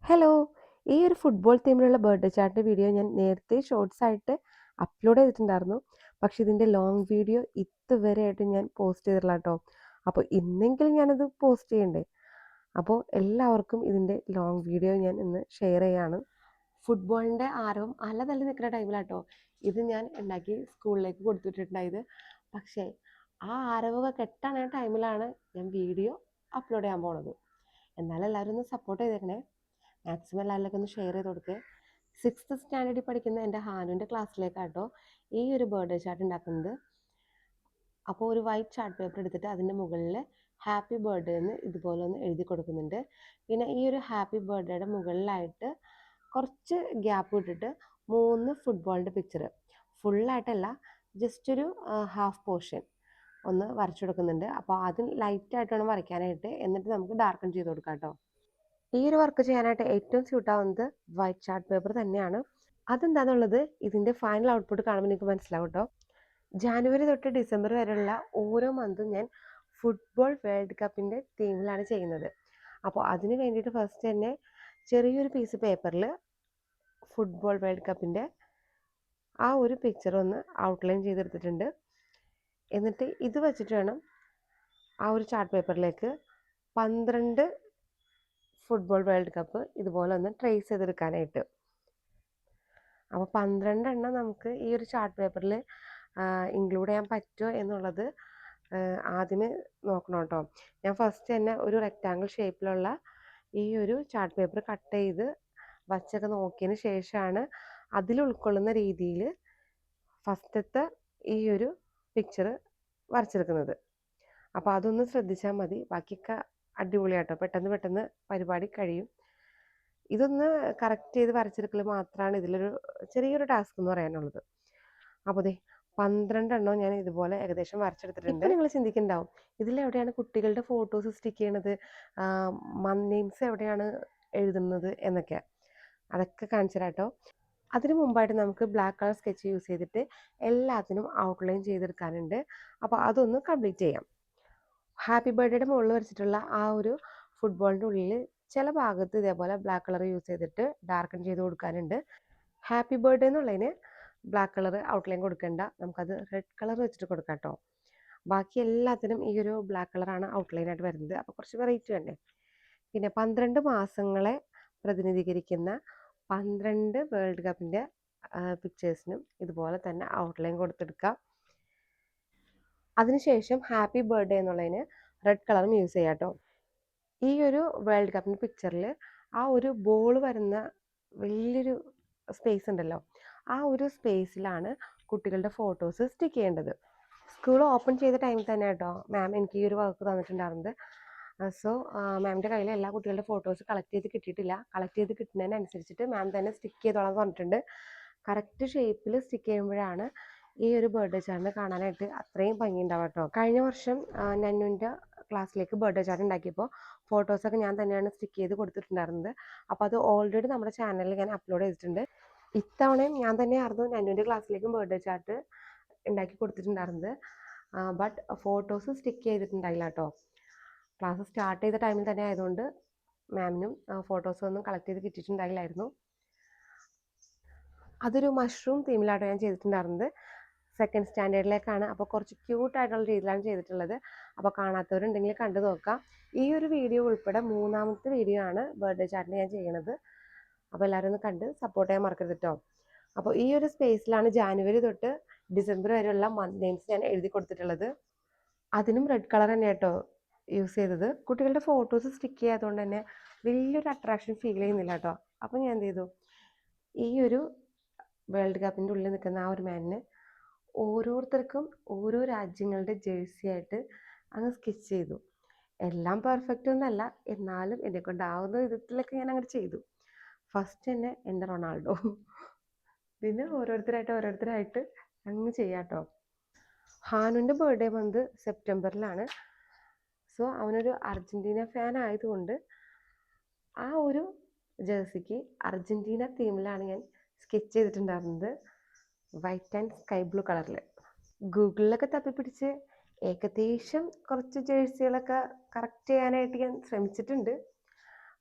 Hello! ഈ ഒരു football തീമിലുള്ള birthday chart video ഞാൻ നേരത്തെ ഷോർട്സ് ആയിട്ട് അപ്ലോഡ് ചെയ്തിട്ടുണ്ടായിരുന്നു. പക്ഷേ ഇതിൻ്റെ ലോങ് വീഡിയോ ഇതുവരെയായിട്ട് ഞാൻ പോസ്റ്റ് ചെയ്തിട്ടില്ല കേട്ടോ. അപ്പോൾ ഇന്നെങ്കിലും ഞാനത് പോസ്റ്റ് ചെയ്യണ്ടേ. അപ്പോൾ എല്ലാവർക്കും ഇതിൻ്റെ ലോങ് വീഡിയോ ഞാൻ ഇന്ന് ഷെയർ ചെയ്യാണ്. ഫുട്ബോളിൻ്റെ ആരവം അലതല്ലി നിൽക്കുന്ന ടൈമിലാട്ടോ ഇത് ഞാൻ ഉണ്ടാക്കി സ്കൂളിലേക്ക് കൊടുത്തിട്ടുണ്ടായത്. പക്ഷേ ആ ആരവമൊക്കെ കെട്ടണ ടൈമിലാണ് ഞാൻ വീഡിയോ അപ്ലോഡ് ചെയ്യാൻ പോണത്. എന്നാലും എല്ലാവരും ഒന്ന് സപ്പോർട്ട് ചെയ്തേക്കണേ. മാക്സിമം എല്ലാവരിലേക്കും ഒന്ന് ഷെയർ ചെയ്ത് കൊടുക്കുക. 6th സ്റ്റാൻഡേർഡിൽ പഠിക്കുന്ന എൻ്റെ ഹാനുവിൻ്റെ ക്ലാസ്സിലേക്കാട്ടോ ഈ ഒരു ബർത്ത്ഡേ ചാർട്ട് ഉണ്ടാക്കുന്നത്. അപ്പോൾ ഒരു വൈറ്റ് ചാർട്ട് പേപ്പർ എടുത്തിട്ട് അതിൻ്റെ മുകളിൽ ഹാപ്പി ബർത്ത്ഡേ എന്ന് ഇതുപോലെ ഒന്ന് എഴുതി കൊടുക്കുന്നുണ്ട്. പിന്നെ ഈ ഒരു ഹാപ്പി ബർത്ത്ഡേയുടെ മുകളിലായിട്ട് കുറച്ച് ഗ്യാപ്പ് ഇട്ടിട്ട് 3 ഫുട്ബോളിൻ്റെ പിക്ചർ, ഫുള്ളായിട്ടല്ല, ജസ്റ്റ് ഒരു ഹാഫ് പോർഷൻ ഒന്ന് വരച്ചു കൊടുക്കുന്നുണ്ട്. അപ്പോൾ ആദ്യം ലൈറ്റായിട്ട് വേണം വരയ്ക്കാനായിട്ട്, എന്നിട്ട് നമുക്ക് ഡാർക്കൺ ചെയ്ത് കൊടുക്കാം കേട്ടോ. ഈ ഒരു വർക്ക് ചെയ്യാനായിട്ട് ഏറ്റവും സ്യൂട്ടാവുന്നത് വൈറ്റ് ചാർട്ട് പേപ്പർ തന്നെയാണ്. അതെന്താണെന്നുള്ളത് ഇതിൻ്റെ ഫൈനൽ ഔട്ട്പുട്ട് കാണുമ്പോൾ നിങ്ങൾക്ക് മനസ്സിലാവും കേട്ടോ. ജാനുവരി തൊട്ട് ഡിസംബർ വരെയുള്ള ഓരോ മന്തും ഞാൻ ഫുട്ബോൾ വേൾഡ് കപ്പിൻ്റെ തീമിലാണ് ചെയ്യുന്നത്. അപ്പോൾ അതിന് വേണ്ടിയിട്ട് ഫസ്റ്റ് തന്നെ ചെറിയൊരു പീസ് പേപ്പറിൽ ഫുട്ബോൾ വേൾഡ് കപ്പിൻ്റെ ആ ഒരു പിക്ചർ ഒന്ന് ഔട്ട്ലൈൻ ചെയ്തെടുത്തിട്ടുണ്ട്. എന്നിട്ട് ഇത് വെച്ചിട്ട് വേണം ആ ഒരു ചാർട്ട് പേപ്പറിലേക്ക് 12 ഫുട്ബോൾ വേൾഡ് കപ്പ് ഇതുപോലെ ഒന്ന് ട്രേസ് ചെയ്തെടുക്കാനായിട്ട്. അപ്പോൾ 12 എണ്ണം നമുക്ക് ഈ ഒരു ചാർട്ട് പേപ്പറിൽ ഇൻക്ലൂഡ് ചെയ്യാൻ പറ്റുമോ എന്നുള്ളത് ആദ്യമേ നോക്കണം കേട്ടോ. ഞാൻ ഫസ്റ്റ് തന്നെ ഒരു റെക്റ്റാങ്കിൾ ഷേപ്പിലുള്ള ഈ ഒരു ചാർട്ട് പേപ്പർ കട്ട് ചെയ്ത് വച്ചൊക്കെ നോക്കിയതിന് ശേഷമാണ് അതിൽ ഉൾക്കൊള്ളുന്ന രീതിയിൽ ഫസ്റ്റത്തെ ഈ ഒരു പിക്ചർ വരച്ചെടുക്കുന്നത്. അപ്പോൾ അതൊന്ന് ശ്രദ്ധിച്ചാൽ മതി. ബാക്കിയൊക്കെ അടിപൊളിയാട്ടോ, പെട്ടെന്ന് പരിപാടി കഴിയും. ഇതൊന്ന് കറക്റ്റ് ചെയ്ത് വരച്ചെടുക്കൽ മാത്രമാണ് ഇതിലൊരു ചെറിയൊരു ടാസ്ക് എന്ന് പറയാനുള്ളത്. അപ്പോൾ ദേ 12 എണ്ണം ഞാൻ ഇതുപോലെ ഏകദേശം വരച്ചെടുത്തിട്ടുണ്ട്. ഇപ്പോൾ നിങ്ങൾ ചിന്തിക്കുന്നുണ്ടാവും, ഇതിലെവിടെയാണ് കുട്ടികളുടെ ഫോട്ടോസ് സ്റ്റിക്ക് ചെയ്യണത്, മന്ത് നെയിംസ് എവിടെയാണ് എഴുതുന്നത് എന്നൊക്കെ. അതൊക്കെ കാണിച്ചു തരാം കേട്ടോ. അതിന് മുമ്പായിട്ട് നമുക്ക് ബ്ലാക്ക് കളർ സ്കെച്ച് യൂസ് ചെയ്തിട്ട് എല്ലാത്തിനും ഔട്ട്ലൈൻ ചെയ്തെടുക്കാനുണ്ട്. അപ്പോൾ അതൊന്ന് കംപ്ലീറ്റ് ചെയ്യാം. ഹാപ്പി ബർത്ത്ഡേയുടെ മുകളിൽ വരച്ചിട്ടുള്ള ആ ഒരു ഫുട്ബോളിൻ്റെ ഉള്ളിൽ ചില ഭാഗത്ത് ഇതേപോലെ ബ്ലാക്ക് കളർ യൂസ് ചെയ്തിട്ട് ഡാർക്കൺ ചെയ്ത് കൊടുക്കാനുണ്ട്. ഹാപ്പി ബർത്ത്ഡേ എന്നുള്ളതിന് ബ്ലാക്ക് കളർ ഔട്ട്ലൈൻ കൊടുക്കേണ്ട, നമുക്കത് റെഡ് കളർ വെച്ചിട്ട് കൊടുക്കാം കേട്ടോ. ബാക്കി എല്ലാത്തിനും ഈ ഒരു ബ്ലാക്ക് കളറാണ് ഔട്ട്ലൈനായിട്ട് വരുന്നത്. അപ്പോൾ കുറച്ച് വെറൈറ്റി വേണ്ടേ. പിന്നെ 12 മാസങ്ങളെ പ്രതിനിധീകരിക്കുന്ന 12 വേൾഡ് കപ്പിൻ്റെ പിക്ചേഴ്സിനും ഇതുപോലെ തന്നെ ഔട്ട്ലൈൻ കൊടുത്തെടുക്കാം. അതിനുശേഷം ഹാപ്പി ബർത്ത്ഡേ എന്നുള്ളതിന് റെഡ് കളറും യൂസ് ചെയ്യാം കേട്ടോ. ഈ ഒരു വേൾഡ് കപ്പിൻ്റെ പിക്ചറിൽ ആ ഒരു ബോൾ വരുന്ന വലിയൊരു സ്പേസ് ഉണ്ടല്ലോ, ആ ഒരു സ്പേസിലാണ് കുട്ടികളുടെ ഫോട്ടോസ് സ്റ്റിക്ക് ചെയ്യേണ്ടത്. സ്കൂൾ ഓപ്പൺ ചെയ്ത ടൈമിൽ തന്നെ കേട്ടോ മാം എനിക്ക് ഈ ഒരു വർക്ക് തന്നിട്ടുണ്ടായിരുന്നത്. സോ മാമിൻ്റെ കയ്യിൽ എല്ലാ കുട്ടികളുടെ ഫോട്ടോസ് കളക്ട് ചെയ്ത് കിട്ടിയിട്ടില്ല. കളക്ട് ചെയ്ത് കിട്ടുന്നതിനനുസരിച്ചിട്ട് മാം തന്നെ സ്റ്റിക്ക് ചെയ്തോളാൻ പറഞ്ഞിട്ടുണ്ട്. കറക്റ്റ് ഷേപ്പിൽ സ്റ്റിക്ക് ചെയ്യുമ്പോഴാണ് ഈ ഒരു ബർത്ത്ഡേ ചാർട്ട് കാണാനായിട്ട് അത്രയും ഭംഗി ഉണ്ടാവും കേട്ടോ. കഴിഞ്ഞ വർഷം നന്നുവിൻ്റെ ക്ലാസ്സിലേക്ക് ബർത്ത്ഡേ ചാർട്ട് ഉണ്ടാക്കിയപ്പോൾ ഫോട്ടോസൊക്കെ ഞാൻ തന്നെയാണ് സ്റ്റിക്ക് ചെയ്ത് കൊടുത്തിട്ടുണ്ടായിരുന്നത്. അപ്പോൾ അത് ഓൾറെഡി നമ്മുടെ ചാനലിൽ ഞാൻ അപ്ലോഡ് ചെയ്തിട്ടുണ്ട്. ഇത്തവണയും ഞാൻ തന്നെയായിരുന്നു നന്നുവിൻ്റെ ക്ലാസ്സിലേക്കും ബർത്ത്ഡേ ചാർട്ട് ഉണ്ടാക്കി കൊടുത്തിട്ടുണ്ടായിരുന്നത്. ബട്ട് ഫോട്ടോസ് സ്റ്റിക്ക് ചെയ്തിട്ടുണ്ടായില്ല കേട്ടോ. ക്ലാസ് സ്റ്റാർട്ട് ചെയ്ത ടൈമിൽ തന്നെ ആയതുകൊണ്ട് മാമിനും ഫോട്ടോസൊന്നും കളക്ട് ചെയ്ത് കിട്ടിയിട്ടുണ്ടായില്ലായിരുന്നു. അതൊരു മഷ്റൂം തീമിലാട്ടോ ഞാൻ ചെയ്തിട്ടുണ്ടായിരുന്നത്. 2nd സ്റ്റാൻഡേർഡിലേക്കാണ്. അപ്പോൾ കുറച്ച് ക്യൂട്ടായിട്ടുള്ള രീതിയിലാണ് ചെയ്തിട്ടുള്ളത്. അപ്പോൾ കാണാത്തവരുണ്ടെങ്കിൽ കണ്ടു നോക്കാം. ഈ ഒരു വീഡിയോ ഉൾപ്പെടെ 3ാമത്തെ വീഡിയോ ആണ് ബർത്ത്ഡേ ചാർട്ടിന് ഞാൻ ചെയ്യണത്. അപ്പോൾ എല്ലാവരും ഒന്ന് കണ്ട് സപ്പോർട്ട് ചെയ്യാൻ മറക്കരുത് കേട്ടോ. അപ്പോൾ ഈ ഒരു സ്പേസിലാണ് ജാനുവരി തൊട്ട് ഡിസംബർ വരെയുള്ള മന്ത് നെയിംസ് ഞാൻ എഴുതി കൊടുത്തിട്ടുള്ളത്. അതിനും റെഡ് കളർ തന്നെ കേട്ടോ യൂസ് ചെയ്തത്. കുട്ടികളുടെ ഫോട്ടോസ് സ്റ്റിക്ക് ചെയ്യാത്തതുകൊണ്ട് തന്നെ വലിയൊരു അട്രാക്ഷൻ ഫീൽ ചെയ്യുന്നില്ല കേട്ടോ. അപ്പോൾ ഞാൻ എന്ത് ചെയ്തു, ഈ ഒരു വേൾഡ് കപ്പിൻ്റെ ഉള്ളിൽ നിൽക്കുന്ന ആ ഒരു മാനിന് ഓരോരുത്തർക്കും ഓരോ രാജ്യങ്ങളുടെ ജേഴ്സി ആയിട്ട് അങ്ങ് സ്കെച്ച് ചെയ്തു. എല്ലാം പെർഫെക്റ്റ് ഒന്നല്ല, എന്നാലും എന്നെ കൊണ്ടാവുന്ന വിധത്തിലൊക്കെ ഞാൻ അങ്ങോട്ട് ചെയ്തു. ഫസ്റ്റ് തന്നെ എൻ്റെ റൊണാൾഡോ, പിന്നെ ഓരോരുത്തരായിട്ട് അങ്ങ് ചെയ്യാം കേട്ടോ. ഹാനുവിൻ്റെ ബർത്ത്ഡേ മന്ത് സെപ്റ്റംബറിലാണ്. സോ അവനൊരു അർജൻറ്റീന ഫാൻ ആയതുകൊണ്ട് ആ ഒരു ജേഴ്സിക്ക് അർജൻറ്റീന തീമിലാണ് ഞാൻ സ്കെച്ച് ചെയ്തിട്ടുണ്ടായിരുന്നത്, വൈറ്റ് ആൻഡ് സ്കൈ ബ്ലൂ കളറിൽ. ഗൂഗിളിലൊക്കെ തപ്പിപ്പിടിച്ച് ഏകദേശം കുറച്ച് ജേഴ്സികളൊക്കെ കറക്റ്റ് ചെയ്യാനായിട്ട് ഞാൻ ശ്രമിച്ചിട്ടുണ്ട്.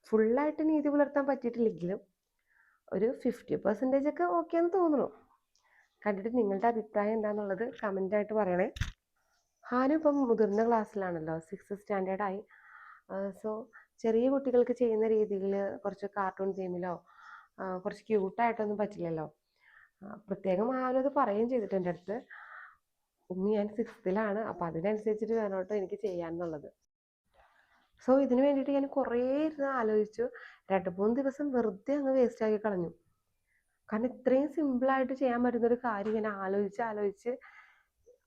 ഫുള്ളായിട്ട് നീതി പുലർത്താൻ പറ്റിയിട്ടില്ലെങ്കിലും ഒരു 50% ഒക്കെ ഓക്കെ എന്ന് തോന്നുന്നു. കണ്ടിട്ട് നിങ്ങളുടെ അഭിപ്രായം എന്താണെന്നുള്ളത് കമൻ്റായിട്ട് പറയണേ. ഹാനു ഇപ്പം മുതിർന്ന ക്ലാസ്സിലാണല്ലോ, 6th സ്റ്റാൻഡേർഡായി. സോ ചെറിയ കുട്ടികൾക്ക് ചെയ്യുന്ന രീതിയിൽ കുറച്ച് കാർട്ടൂൺ തീമിലോ കുറച്ച് ക്യൂട്ടായിട്ടൊന്നും പറ്റില്ലല്ലോ. പ്രത്യേകം ഹാനു അത് പറയുകയും ചെയ്തിട്ട് എൻ്റെ അടുത്ത്, ഉമ്മി ഞാൻ 6th-ലാണ്, അപ്പോൾ അതിനനുസരിച്ചിട്ട് വേണം കേട്ടോ എനിക്ക് ചെയ്യാമെന്നുള്ളത്. സോ ഇതിന് വേണ്ടിയിട്ട് ഞാൻ കുറേ ഇരുന്ന് ആലോചിച്ചു. 2-3 ദിവസം വെറുതെ അങ്ങ് വേസ്റ്റാക്കി കളഞ്ഞു. കാരണം ഇത്രയും സിമ്പിളായിട്ട് ചെയ്യാൻ പറ്റുന്നൊരു കാര്യം ഞാൻ ആലോചിച്ച്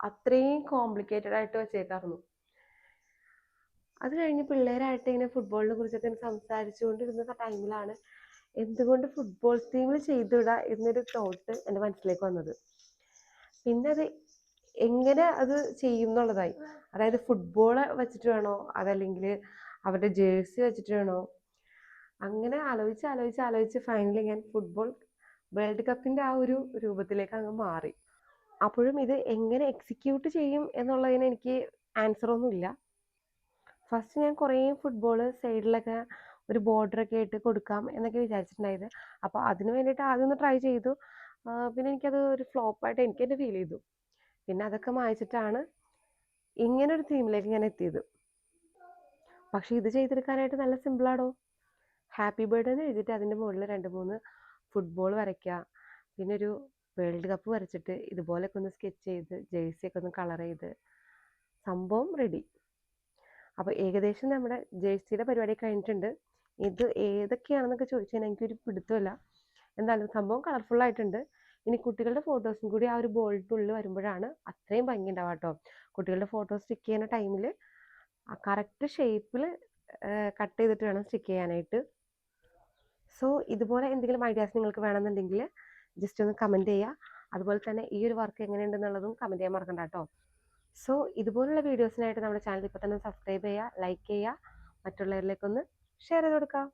അത്രയും കോംപ്ലിക്കേറ്റഡ് ആയിട്ട് വെച്ചേക്കായിരുന്നു. അത് കഴിഞ്ഞ് പിള്ളേരായിട്ട് ഇങ്ങനെ ഫുട്ബോളിനെ കുറിച്ചൊക്കെ സംസാരിച്ചുകൊണ്ടിരുന്ന ടൈമിലാണ് എന്തുകൊണ്ട് ഫുട്ബോൾ തീമിൽ ചെയ്തുവിടാ എന്നൊരു തോട്ട് എൻ്റെ മനസ്സിലേക്ക് വന്നത്. പിന്നെ അത് എങ്ങനെ അത് ചെയ്യും എന്നുള്ളതായി. അതായത് ഫുട്ബോൾ വെച്ചിട്ട് വേണോ, അതല്ലെങ്കിൽ അവരുടെ ജേഴ്സി വെച്ചിട്ട് വേണോ, അങ്ങനെ ആലോചിച്ച് ഫൈനലി ഞാൻ ഫുട്ബോൾ വേൾഡ് കപ്പിൻ്റെ ആ ഒരു രൂപത്തിലേക്ക് അങ്ങ് മാറി. അപ്പോഴും ഇത് എങ്ങനെ എക്സിക്യൂട്ട് ചെയ്യും എന്നുള്ളതിന് എനിക്ക് ആൻസറൊന്നുമില്ല. ഫസ്റ്റ് ഞാൻ കുറേ ഫുട്ബോൾ സൈഡിലൊക്കെ ഒരു ബോർഡറൊക്കെ ആയിട്ട് കൊടുക്കാം എന്നൊക്കെ വിചാരിച്ചിട്ടുണ്ടായത്. അപ്പോൾ അതിന് വേണ്ടിയിട്ട് ആദ്യം ഒന്ന് ട്രൈ ചെയ്തു. പിന്നെ എനിക്കത് ഒരു ഫ്ലോപ്പായിട്ട് എനിക്ക് തന്നെ ഫീൽ ചെയ്തു. പിന്നെ അതൊക്കെ മായ്ച്ചിട്ടാണ് ഇങ്ങനൊരു തീമിലേക്ക് ഞാൻ എത്തിയത്. പക്ഷേ ഇത് ചെയ്തെടുക്കാനായിട്ട് നല്ല സിമ്പിളാണോ. ഹാപ്പി ബർത്ത്ഡേ എന്ന് എഴുതിയിട്ട് അതിൻ്റെ മുകളിൽ 2-3 ഫുട്ബോൾ വരയ്ക്കുക, പിന്നെ ഒരു വേൾഡ് കപ്പ് വരച്ചിട്ട് ഇതുപോലെയൊക്കെ ഒന്ന് സ്കെച്ച് ചെയ്ത് ജേഴ്സിയൊക്കെ ഒന്ന് കളർ ചെയ്ത് സംഭവം റെഡി. അപ്പോൾ ഏകദേശം നമ്മുടെ ജേഴ്സിയുടെ പരിപാടി കഴിഞ്ഞിട്ടുണ്ട്. ഇത് ഏതൊക്കെയാണെന്നൊക്കെ ചോദിച്ചു കഴിഞ്ഞാൽ എനിക്കൊരു പിടുത്തമില്ല. എന്തായാലും സംഭവം കളർഫുള്ളായിട്ടുണ്ട്. ഇനി കുട്ടികളുടെ ഫോട്ടോസും കൂടി ആ ഒരു ബോളിനുള്ളിൽ വരുമ്പോഴാണ് അത്രയും ഭംഗി ഉണ്ടാവുക കേട്ടോ. കുട്ടികളുടെ ഫോട്ടോ സ്റ്റിക്ക് ചെയ്യുന്ന ടൈമിൽ ആ കറക്റ്റ് ഷേപ്പിൽ കട്ട് ചെയ്തിട്ട് വേണം സ്റ്റിക്ക് ചെയ്യാനായിട്ട്. സോ ഇതുപോലെ എന്തെങ്കിലും ഐഡിയാസ് നിങ്ങൾക്ക് വേണമെന്നുണ്ടെങ്കിൽ ജസ്റ്റ് ഒന്ന് കമൻറ്റ് ചെയ്യുക. അതുപോലെ തന്നെ ഈ ഒരു വർക്ക് എങ്ങനെയുണ്ടെന്നുള്ളതും കമൻറ്റ് ചെയ്യാൻ മറക്കണ്ട കേട്ടോ. സോ ഇതുപോലുള്ള വീഡിയോസിനായിട്ട് നമ്മുടെ ചാനൽ ഇപ്പോൾ തന്നെ സബ്സ്ക്രൈബ് ചെയ്യുക, ലൈക്ക് ചെയ്യുക, മറ്റുള്ളവരിലേക്കൊന്ന് ഷെയർ ചെയ്ത് കൊടുക്കുക.